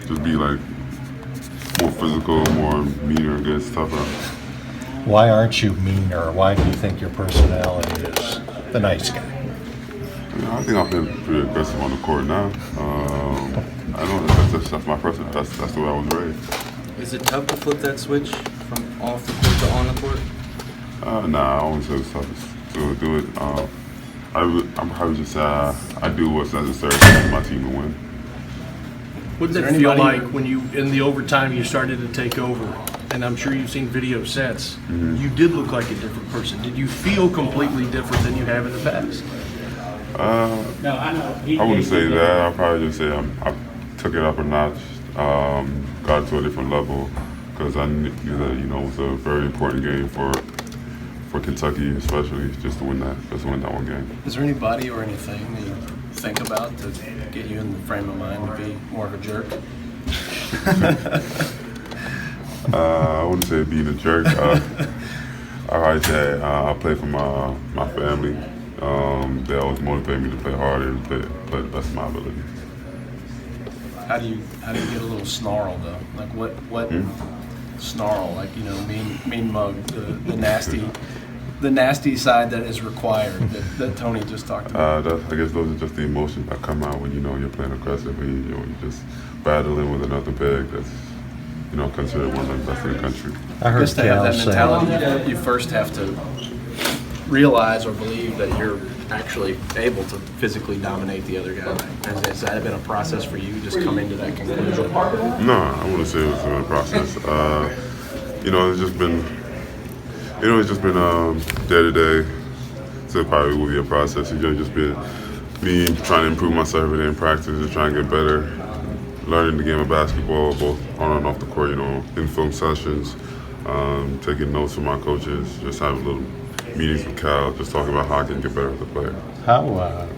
just be like more physical, more meaner against tougher. Why aren't you meaner? Why do you think your personality is the nice guy? I think I've been pretty aggressive on the court now. I don't know, that's my person. That's the way I was raised. Is it tough to flip that switch from off the court to on the court? Nah, I wouldn't say it's tough to do it. I'm probably just say I do what's necessary for my team to win. What did it feel like when you, in the overtime, you started to take over? And I'm sure you've seen video sets. Mm-hmm. You did look like a different person. Did you feel completely different than you have in the past? I wouldn't say that. I'd probably just say I took it up a notch, got to a different level, because I knew that it was a very important game for Kentucky, especially just to win that one game. Is there anybody or anything that you think about to get you in the frame of mind to be more of a jerk? I wouldn't say being a jerk. I say I play for my family. They always motivate me to play harder and play the best of my ability. How do you get a little snarl though? Like what snarl? Like mean mug, the nasty side that is required that Tony just talked about. I guess those are just the emotions that come out when you're playing aggressively. You're just battling with another big that's considered one of the best in the country. I heard To have Cal that say, mentality, you first have to realize or believe that you're actually able to physically dominate the other guy. Has that been a process for you, just coming to that conclusion? No, I wouldn't say it's been a process. It's just been day to day. So it probably will be a process. It's just been me trying to improve myself every day in practice and trying to get better, learning the game of basketball, both on and off the court, in film sessions, taking notes from my coaches, just having little meetings with Cal, just talking about how I can get better as a player.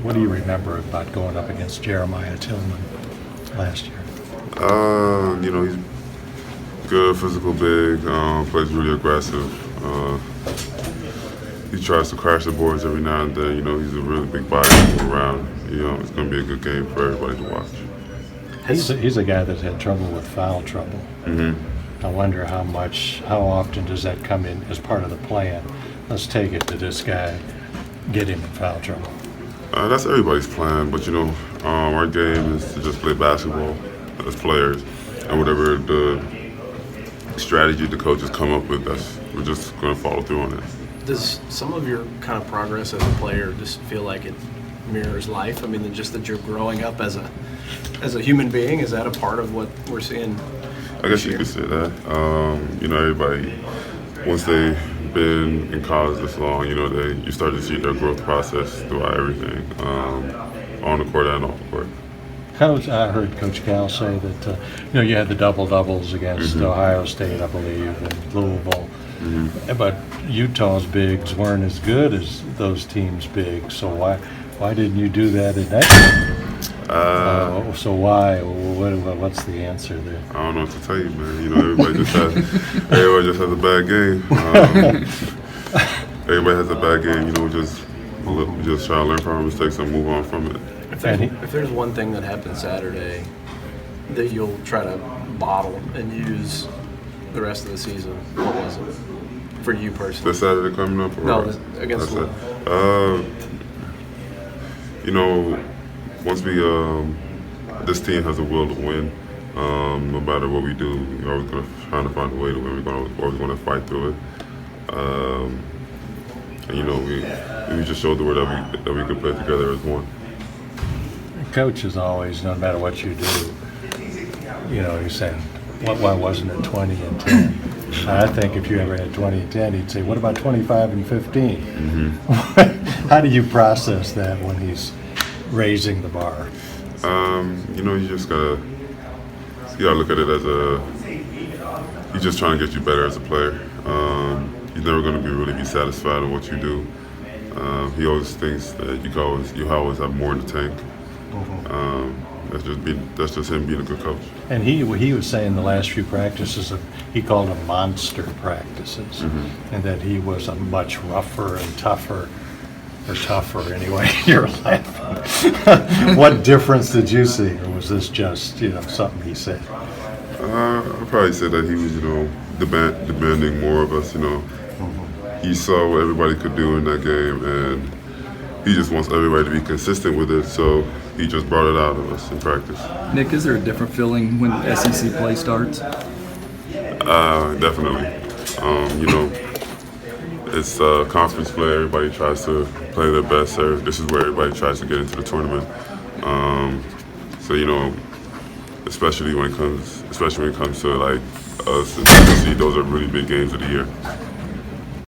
What do you remember about going up against Jeremiah Tillman last year? He's good, physical, big, plays really aggressive. He tries to crash the boards every now and then. He's a really big body to move around. It's going to be a good game for everybody to watch. He's a guy that's had trouble with foul trouble. Mm-hmm. I wonder how often does that come in as part of the plan? Let's take it to this guy, get him in foul trouble. That's everybody's plan, but our game is to just play basketball as players, and whatever the strategy the coaches come up with, we're just going to follow through on it. Does some of your kind of progress as a player just feel like it mirrors life? I mean, just that you're growing up as a human being, is that a part of what we're seeing? I guess you could say that. Everybody, once they've been in college this long, you start to see their growth process throughout everything, on the court and off the court. I heard Coach Cal say that you had the double-doubles against Ohio State, I believe, and Louisville. Mm-hmm. But Utah's bigs weren't as good as those teams' bigs, so why didn't you do that in that game? So why? What's the answer there? I don't know what to tell you, man. Everybody just has a bad game. Everybody has a bad game. Just try to learn from our mistakes and move on from it. If there's one thing that happened Saturday that you'll try to bottle and use the rest of the season, what was it for you personally? This Saturday coming up? Against the once we this team has a will to win. No matter what we do, we're always going to try to find a way to win. We're always going to fight through it. We just showed the world that we could play together as one. Coach is always, no matter what you do, he's saying, why wasn't it 20 and 10? I think if you ever had 20 and 10, he'd say, what about 25 and 15? Mm-hmm. How do you process that when he's raising the bar? You just gotta look at it as he's just trying to get you better as a player. He's never going to really be satisfied with what you do. He always thinks that you always have more in the tank. That's just him being a good coach. And he was saying the last few practices, he called them monster practices, and that he was a much rougher and tougher or tougher anyway? You're laughing. What difference did you see, or was this just, something he said? I'd probably say that he was, demanding more of us. He saw what everybody could do in that game, and he just wants everybody to be consistent with it. So he just brought it out of us in practice. Nick, is there a different feeling when SEC play starts? Definitely. It's conference play. Everybody tries to play their best. This is where everybody tries to get into the tournament. So especially when it comes to like us and SEC, those are really big games of the year.